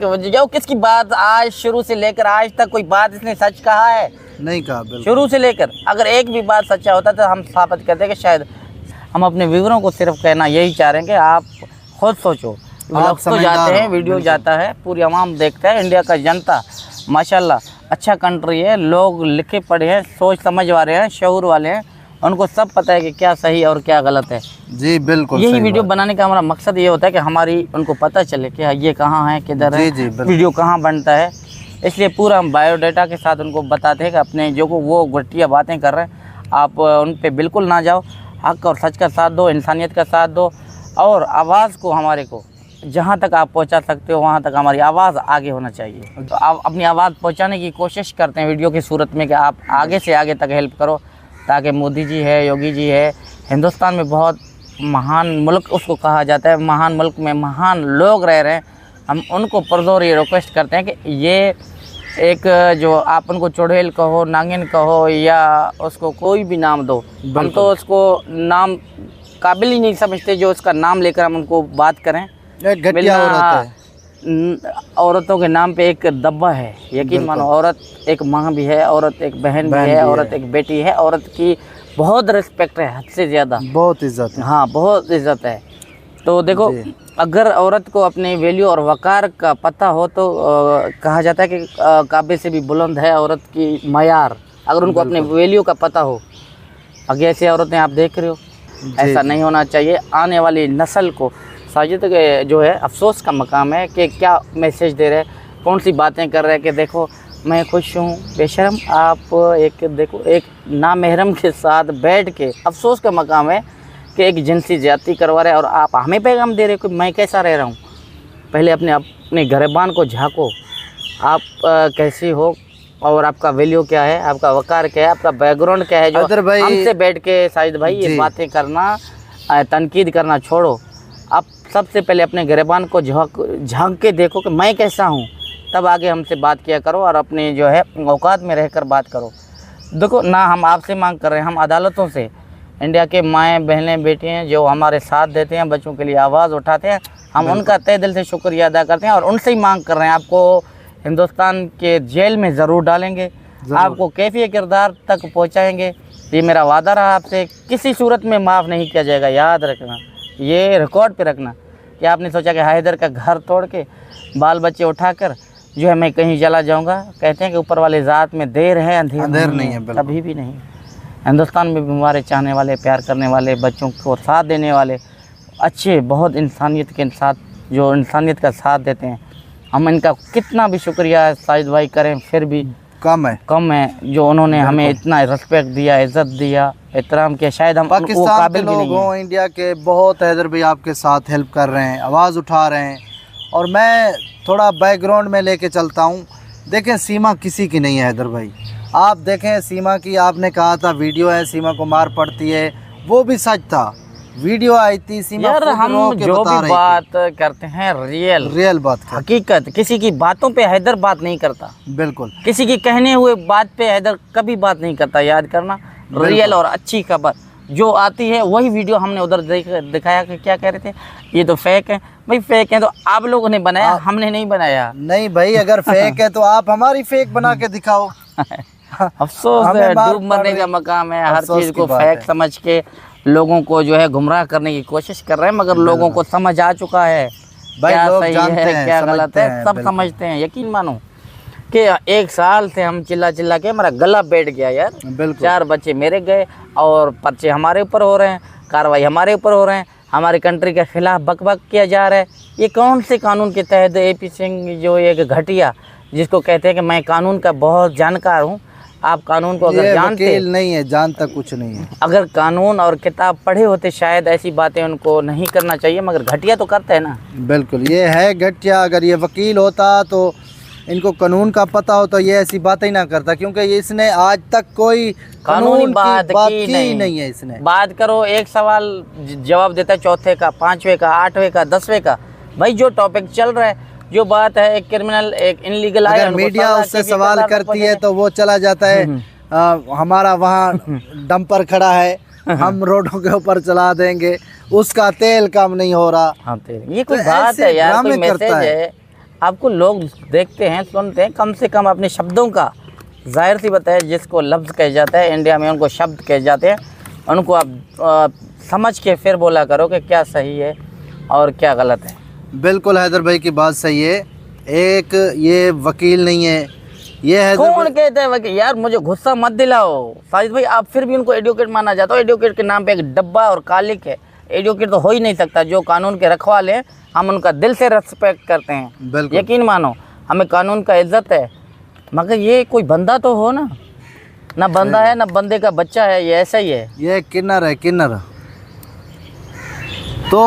जो किसकी बात आज शुरू से लेकर आज तक कोई बात इसने सच कहा है? नहीं कहा। बिल्कुल। शुरू से लेकर अगर एक भी बात सच्चा होता तो हम साबित करते कि शायद हम अपने व्यूअरों को सिर्फ कहना यही चाह रहे हैं कि आप खुद सोचो। व्लॉग्स तो जाते हैं, वीडियो जाता है, पूरी आवाम देखता है। इंडिया का जनता माशाल्लाह अच्छा कंट्री है, लोग लिखे पढ़े हैं, सोच समझ वाले हैं, शऊर वाले हैं, उनको सब पता है कि क्या सही और क्या गलत है। जी बिल्कुल। यही वीडियो बनाने का हमारा मकसद ये होता है कि हमारी उनको पता चले कि ये कहाँ है, किधर है, वीडियो कहाँ बनता है। इसलिए पूरा हम बायोडाटा के साथ उनको बताते हैं कि अपने जो को वो घटिया बातें कर रहे हैं आप उन पे बिल्कुल ना जाओ। हक और सच का साथ दो, इंसानियत का साथ दो और आवाज़ को हमारे को जहाँ तक आप पहुँचा सकते हो वहाँ तक हमारी आवाज़ आगे होना चाहिए। तो आप अपनी आवाज़ पहुँचाने की कोशिश करते हैं वीडियो की सूरत में कि आप आगे से आगे तक हेल्प करो, ताकि मोदी जी है, योगी जी है, हिंदुस्तान में बहुत महान मुल्क उसको कहा जाता है, महान मुल्क में महान लोग रह रहे हैं। हम उनको पुरजोर ये रिक्वेस्ट करते हैं कि ये एक जो आप उनको चुड़ैल कहो, नागिन कहो या उसको कोई भी नाम दो, हम तो उसको नाम काबिल ही नहीं समझते जो उसका नाम लेकर हम उनको बात करें। घटिया औरत है। औरतों के नाम पे एक दब्बा है, यकीन मानो। औरत एक माँ भी है, औरत एक बहन भी है, औरत एक बेटी है। औरत की बहुत रिस्पेक्ट है, हद से ज़्यादा बहुत इज्जत है। हाँ, बहुत इज्जत है। तो देखो, अगर औरत को अपनी वैल्यू और वक़ार का पता हो तो कहा जाता है कि काबे से भी बुलंद है औरत की मयार। अगर उनको अपने वैल्यू का पता हो, अगर ऐसे औरतें आप देख रहे हो, ऐसा नहीं होना चाहिए। आने वाली नस्ल को साजिद के जो है अफसोस का मकाम है कि क्या मैसेज दे रहे हैं, कौन सी बातें कर रहे हैं कि देखो मैं खुश हूँ। बेशरम आप एक देखो, एक नामहरम के साथ बैठ के अफसोस का मकाम है कि एक जिनसी ज़्यादती करवा रहे हैं और आप हमें पैगाम दे रहे हो कि मैं कैसा रह रहा हूँ। पहले अपने गिरबान को झाँको, आप कैसी हो और आपका वैल्यू क्या है, आपका वक़ार क्या है, आपका बैकग्राउंड क्या है। जो हमसे बैठ के साजिद भाई ये बातें करना, तनकीद करना छोड़ो। आप सबसे पहले अपने गिरबान को झांक के देखो कि मैं कैसा हूँ, तब आगे हमसे बात किया करो और अपने जो है औकात में रहकर बात करो। देखो ना, हम आपसे मांग कर रहे हैं, हम अदालतों से, इंडिया के माएँ बहनें बेटियाँ जो हमारे साथ देते हैं, बच्चों के लिए आवाज़ उठाते हैं, हम उनका तहे दिल से शुक्रिया अदा करते हैं और उनसे ही मांग कर रहे हैं। आपको हिंदुस्तान के जेल में ज़रूर डालेंगे, आपको कैफियत किरदार तक पहुँचाएँगे। ये मेरा वादा रहा आपसे, किसी सूरत में माफ़ नहीं किया जाएगा। याद रखना, ये रिकॉर्ड पे रखना कि आपने सोचा कि हैदर का घर तोड़ के बाल बच्चे उठाकर जो है मैं कहीं चला जाऊंगा। कहते हैं कि ऊपर वाले ज़ात में देर है, अंधेर नहीं है, कभी भी नहीं। हिंदुस्तान में भी हमारे चाहने वाले, प्यार करने वाले, बच्चों को साथ देने वाले अच्छे, बहुत इंसानियत के साथ, जो इंसानियत का साथ देते हैं, हम इनका कितना भी शुक्रिया साजिद भाई करें फिर भी कम है। जो उन्होंने हमें इतना रिस्पेक्ट दिया, इज़्ज़त दिया, एहतराम किया, शायद हम पाकिस्तान के लोग हों, इंडिया के बहुत हैदर भाई आपके साथ हेल्प कर रहे हैं, आवाज़ उठा रहे हैं। और मैं थोड़ा बैकग्राउंड में लेके चलता हूँ। देखें, सीमा किसी की नहीं है हैदर भाई। आप देखें सीमा की, आपने कहा था वीडियो है, सीमा को मार पड़ती है, वो भी सच था। वीडियो आई थी, सीमा यार हम जो भी बात करते हैं रियल बात, हकीकत। किसी की बातों पे हैदर बात नहीं करता, बिल्कुल। किसी की कहने हुए बात पे हैदर कभी बात नहीं करता। याद करना, रियल और अच्छी खबर जो आती है वही वीडियो हमने उधर दिखाया कि क्या कह रहे थे, ये तो फेक है। भाई फेक है तो आप लोगों ने बनाया, हमने नहीं बनाया। नहीं भाई, अगर फेक है तो आप हमारी फेक बना के दिखाओ। अफसोस है, डूब मरने का मकाम है। हर चीज़ को फेक समझ के लोगों को जो है गुमराह करने की कोशिश कर रहे हैं, मगर लोगों को समझ आ चुका है भाई, क्या सही है क्या गलत है, सब समझते हैं। यकीन मानो कि 1 साल से हम चिल्ला के हमारा गला बैठ गया यार। 4 बच्चे मेरे गए और पर्चे हमारे ऊपर हो रहे हैं, कार्रवाई हमारे ऊपर हो रहे हैं, हमारी कंट्री के खिलाफ बकबक किया जा रहा है। ये कौन से कानून के तहत AP सिंह जो एक घटिया, जिसको कहते हैं कि मैं कानून का बहुत जानकार हूँ, आप कानून को अगर जानते नहीं है, जानता कुछ नहीं है। अगर कानून और किताब पढ़े होते शायद ऐसी बातें उनको नहीं करना चाहिए, मगर घटिया तो करते हैं ना। बिल्कुल, ये है घटिया। अगर ये वकील होता तो इनको कानून का पता हो तो ये ऐसी बात ही ना करता, क्योंकि इसने आज तक कोई कानूनी बात की नहीं है। इसने बात करो, एक सवाल जवाब देता है, चौथे का, 5वें का, 8वें का, 10वें का। भाई जो टॉपिक चल रहा है, जो बात है, एक क्रिमिनल, एक इनलीगल आया, अगर मीडिया उससे सवाल करती है तो वो चला जाता है हमारा वहाँ डंपर खड़ा है, हम रोडों के ऊपर चला देंगे, उसका तेल कम नहीं हो रहा। हाँ, तेल, ये कोई बात है यार, कोई मैसेज है। आपको लोग देखते हैं, सुनते हैं, कम से कम अपने शब्दों का ज़ाहिर सी बताए, जिसको लफ्ज़ कह जाता है इंडिया में उनको शब्द कह जाते हैं, उनको आप समझ के फिर बोला करो कि क्या सही है और क्या गलत है। बिल्कुल हैदर भाई की बात सही है। एक ये वकील नहीं है, ये है कौन कहते हैं वकील? यार मुझे गुस्सा मत दिलाओ साजिद भाई, आप फिर भी उनको एडवोकेट माना जाता हो। एडवोकेट के नाम पे एक डब्बा और कालिक है, एडवोकेट तो हो ही नहीं सकता। जो कानून के रखवाले हैं हम उनका दिल से रेस्पेक्ट करते हैं, यकीन मानो हमें कानून का इज्जत है, मगर ये कोई बंदा तो हो ना बंदा है ना बंदे का बच्चा है, ये ऐसा ही है, ये किन्नर है, किन्नर। तो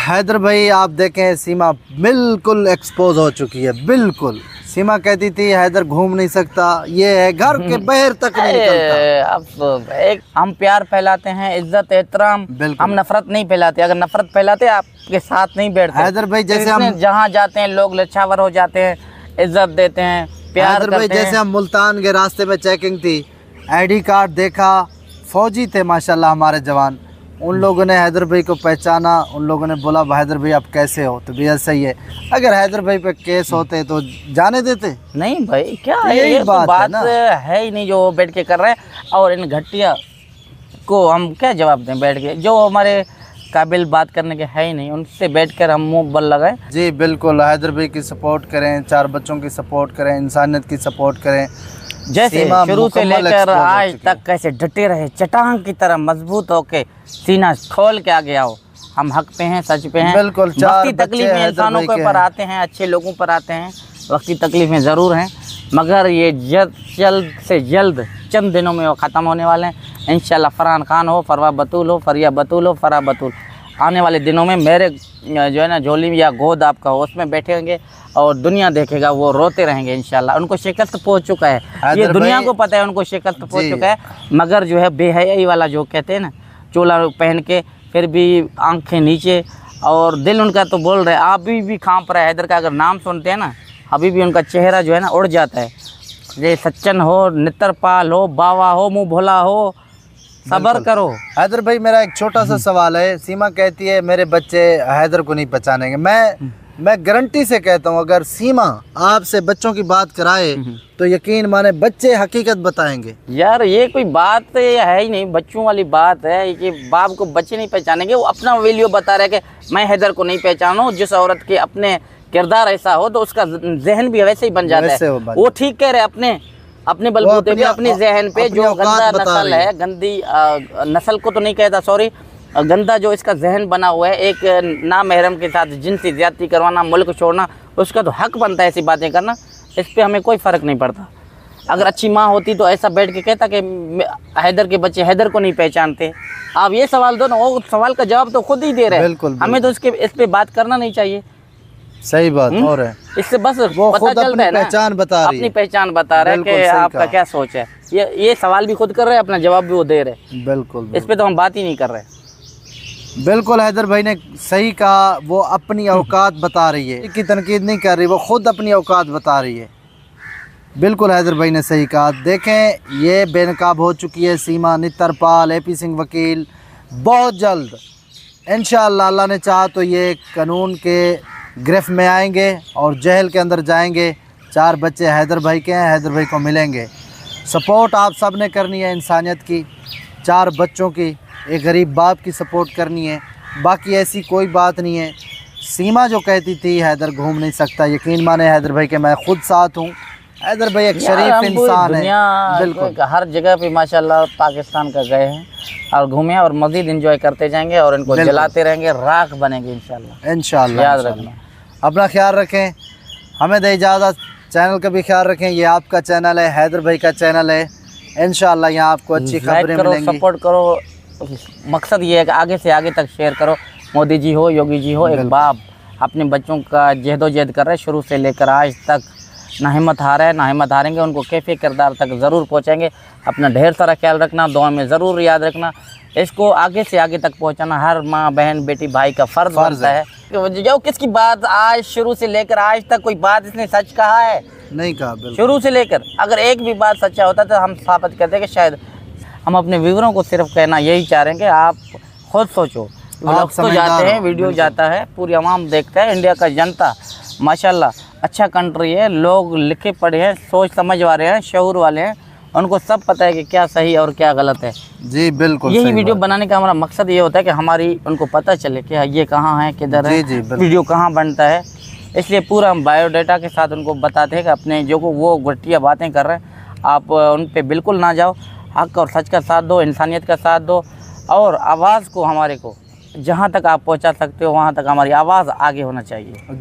हैदर भाई आप देखें, सीमा बिल्कुल एक्सपोज हो चुकी है, बिल्कुल। सीमा कहती थी हैदर घूम नहीं सकता, ये है घर के बाहर तक नहीं निकलता। अब एक हम प्यार फैलाते हैं, इज्जत एहतराम, हम नफरत नहीं फैलाते। अगर नफरत फैलाते आपके साथ नहीं बैठते। हैदर भाई जैसे हम जहाँ जाते हैं लोग लच्छावर हो जाते हैं, इज्जत देते हैं, प्यार करते हैं। जैसे हम मुल्तान के रास्ते में चेकिंग थी, आईडी कार्ड देखा, फौजी थे माशाल्लाह हमारे जवान, उन लोगों ने हैदर भाई को पहचाना, उन लोगों ने बोला हैदर भाई आप कैसे हो, तो भैया सही है। अगर हैदर भाई पे केस होते तो जाने देते? नहीं भाई, क्या है ये बात है ही नहीं जो बैठ के कर रहे हैं। और इन घटिया को हम क्या जवाब दें बैठ के, जो हमारे काबिल बात करने के है ही नहीं, उनसे बैठकर हम मुंह बल लगाएं। जी बिल्कुल, हैदर भाई की सपोर्ट करें, 4 बच्चों की सपोर्ट करें, इंसानियत की सपोर्ट करें। जैसे शुरू से लेकर आज तक कैसे डटे रहे, चट्टान की तरह मजबूत होके सीना खोल के आगे आओ। हम हक पे हैं, सच पे हैं। बिल्कुल, वक्ती तकलीफें इंसानों के ऊपर आते हैं, अच्छे लोगों पर आते हैं, वक्ती तकलीफें ज़रूर हैं, मगर ये जल्द से जल्द चंद दिनों में वो ख़त्म होने वाले हैं इंशाल्लाह। फरहान खान हो, फरवा बतूल हो, फरिया बतूल हो, फरा बतूल, आने वाले दिनों में मेरे जो है ना झोली या गोद आपका हो उसमें बैठेंगे और दुनिया देखेगा, वो रोते रहेंगे इंशाल्लाह। उनको शिकस्त पहुंच चुका है, ये दुनिया को पता है उनको शिकस्त पहुंच चुका है, मगर जो है बेहयाई वाला जो कहते हैं ना, चोला पहन के फिर भी आंखें नीचे और दिल उनका तो बोल रहे, अभी भी कांप रहा है। हैदर का अगर नाम सुनते हैं ना, अभी भी उनका चेहरा जो है ना उड़ जाता है। ये सच्चन हो, नित्रपाल हो, बावा हो, मुँह भोला हो, सबर करो। हैदर भाई मेरा एक छोटा सा सवाल है। सीमा कहती है मेरे बच्चे हैदर को नहीं पहचानेंगे, मैं गारंटी से कहता हूँ अगर सीमा आपसे बच्चों की बात कराए तो यकीन माने बच्चे हकीकत बताएंगे। यार ये कोई बात है ही नहीं, बच्चों वाली बात है कि बाप को बच्चे नहीं पहचानेंगे। वो अपना वीडियो बता रहे कि मैं हैदर को नहीं पहचानूं। जिस औरत के अपने किरदार ऐसा हो तो उसका जहन भी वैसे ही बन जाता है। वो ठीक कह रहे, अपने बलबूते पे, अपने जहन पे जो गंदा नस्ल है, गंदी नस्ल को तो नहीं कहता, सॉरी, गंदा जो इसका जहन बना हुआ है, एक नामहरम के साथ जिनसी ज्यादती करवाना, मुल्क छोड़ना, उसका तो हक बनता है ऐसी बातें करना। इस पे हमें कोई फ़र्क नहीं पड़ता। अगर अच्छी माँ होती तो ऐसा बैठ के कहता कि हैदर के बच्चे हैदर को नहीं पहचानते। आप ये सवाल दो ना, वो सवाल का जवाब तो खुद ही दे रहे हैं। हमें तो इस पे बात करना नहीं चाहिए। सही बात और है, इससे बस वो पता चलता है ना, पहचान बता रही है, अपनी पहचान बता रहे हैं कि आपका क्या सोच है। ये सवाल भी खुद कर रहे हैं, अपना जवाब भी वो दे रहे हैं। बिल्कुल, इस पे तो हम बात ही नहीं कर रहे। बिल्कुल हैदर भाई ने सही कहा, वो अपनी औकात बता रही है, की तनकीद नहीं कर रही, वो खुद अपनी औकात बता रही है। बिल्कुल हैदर भाई ने सही कहा। देखें ये बेनकाब हो चुकी है सीमा, नित्रपाल, AP सिंह वकील बहुत जल्द इंशाअल्लाह अल्लाह ने चाहा तो ये कानून के गिरफ्त में आएंगे और जेल के अंदर जाएंगे। 4 बच्चे हैदर भाई के हैं, हैदर भाई को मिलेंगे। सपोर्ट आप सब ने करनी है इंसानियत की, 4 बच्चों की, एक गरीब बाप की सपोर्ट करनी है। बाकी ऐसी कोई बात नहीं है। सीमा जो कहती थी हैदर घूम नहीं सकता, यकीन माने हैदर भाई के मैं खुद साथ हूँ। हैदर भाई एक शरीफ इंसान है। बिल्कुल, हर जगह पे माशाल्लाह पाकिस्तान का गए हैं और घूमे और मज़ीद एंजॉय करते जाएंगे और इनको जलाते रहेंगे, राख बनेंगे इंशाल्लाह। इंशाल्लाह याद रखना, अपना ख्याल रखें, हमें दे इजाज़त, चैनल का भी ख्याल रखें। ये आपका चैनल है, हैदर भाई का चैनल है। इंशाल्लाह यहाँ आपको अच्छी खबरें मिलेंगी। सपोर्ट करो, मकसद ये है कि आगे से आगे तक शेयर करो। मोदी जी हो, योगी जी हो, एक बाप अपने बच्चों का जहदोजहद कर रहे हैं शुरू से लेकर आज तक, ना हिम्मत हारा है, ना हिम्मत हारेंगे। उनको कैफे किरदार तक ज़रूर पहुँचेंगे। अपना ढेर सारा ख्याल रखना, दुआ में ज़रूर याद रखना। इसको आगे से आगे तक पहुँचाना हर माँ, बहन, बेटी, भाई का फ़र्ज बनता है। जो किसकी बात आज शुरू से लेकर आज तक कोई बात इसने सच कहा है? नहीं कहा। शुरू से लेकर अगर एक भी बात सच्चा होता तो हम साबित करते कि शायद हम अपने व्यूअरों को सिर्फ कहना यही चाह रहे हैं कि आप खुद सोचो। व्लॉग्स तो जाते हैं, वीडियो जाता है, पूरी आवाम देखता है, इंडिया का जनता माशाल्लाह अच्छा कंट्री है, लोग लिखे पढ़े हैं, सोच समझ वाले हैं, शऊर वाले हैं, उनको सब पता है कि क्या सही और क्या गलत है। जी बिल्कुल, यही वीडियो बनाने का हमारा मकसद ये होता है कि हमारी उनको पता चले कि ये कहाँ है, किधर है, वीडियो कहाँ बनता है। इसलिए पूरा हम बायोडाटा के साथ उनको बताते हैं कि अपने जो को वो घटिया बातें कर रहे हैं आप उन पे बिल्कुल ना जाओ, हक और सच का साथ दो, इंसानियत का साथ दो, और आवाज़ को हमारे को जहाँ तक आप पहुँचा सकते हो वहाँ तक हमारी आवाज़ आगे होना चाहिए।